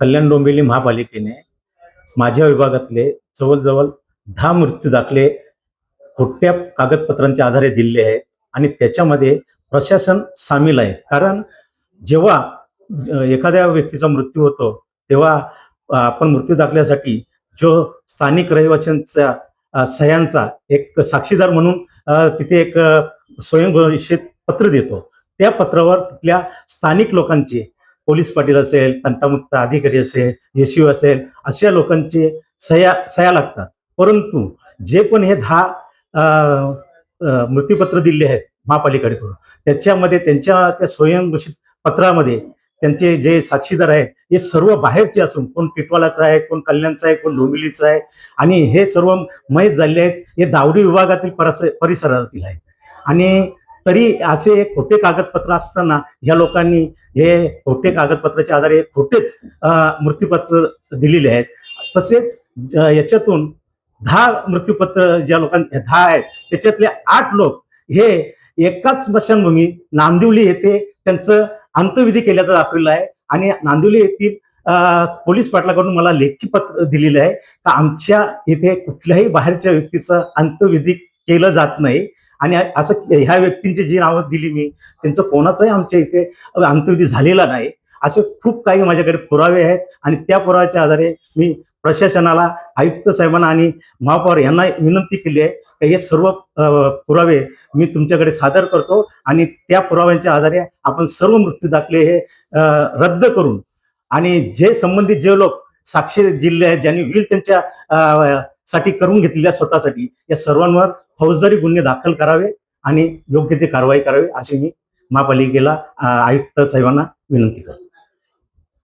कल्याण डोंबिवली महापालिकेने माझ्या विभागातले जवळजवळ 10 मृत्यू दाखले खोट्या कागदपत्रांच्या आधारे दिले आहेत आणि त्याच्यामध्ये प्रशासन सामील आहे. कारण जेव्हा एखाद्या व्यक्तीचा मृत्यू होतो तेव्हा आपण मृत्यू दाखल्यासाठी जो स्थानिक रहिवाशांचा सह्यांचा एक साक्षीदार म्हणून तिथे एक स्वयंघोषित पत्र देतो. त्या पत्रावर तिथल्या स्थानिक लोकांचे, पोलीस पाटील असेल, तंटामुक्त अधिकारी असेल, एसयू असेल, अशा लोकांचे सह्या लागतात. परंतु जे पण हे 10 मृत्यूपत्र दिले आहेत महापालिकेकडून, त्याच्यामध्ये त्यांच्या त्या स्वयंघोषित पत्रामध्ये त्यांचे जे साक्षीदार आहेत हे सर्व बाहेरचे असून, कोण टिटवालाचं आहे, कोण कल्याणचं आहे, कोण डोंबिवलीचं आहे, आणि हे सर्व मयत झाले आहेत. हे दावडी विभागातील परिसरातील आहेत. आणि तरी असे खोटे कागदपत्र असताना ह्या लोकांनी हे खोटे कागदपत्राच्या आधारे खोटेच मृत्यूपत्र दिलेले आहेत. तसेच याच्यातून 10 मृत्यूपत्र ज्या लोकांचे 10 आहेत त्याच्यातले 8 लोक हे एकाच स्मशानभूमी नांदिवली येथे त्यांचं अंत्यविधी केल्याचं दाखवलेलं आहे. आणि नांदिवली येथील पोलीस पाटलाकडून मला लेखी पत्र दिलेलं आहे का आमच्या इथे कुठल्याही बाहेरच्या व्यक्तीचं अंत्यविधी केलं जात नाही. आणि असं ह्या व्यक्तींची जी नावं दिली मी, त्यांचं कोणाचाही आमच्या इथे अंत्यविधी झालेला नाही. असे खूप काही माझ्याकडे पुरावे आहेत. आणि त्या पुराव्याच्या आधारे मी प्रशासनाला, आयुक्त साहेबांना आणि महापौर यांना विनंती केली आहे की हे सर्व पुरावे मी तुमच्याकडे सादर करतो आणि त्या पुराव्यांच्या आधारे आपण सर्व मृत्यू दाखले हे रद्द करून, आणि जे संबंधित जे लोक साक्षी दिले आहेत, ज्यांनी विल त्यांच्या साठी करून घेतलेल्या स्वतःसाठी, या सर्वांवर फौजदारी गुन्हे दाखल करावे आणि योग्य ते कारवाई करावी अशी मी महापालिकेला, आयुक्त साहेबांना विनंती करतो.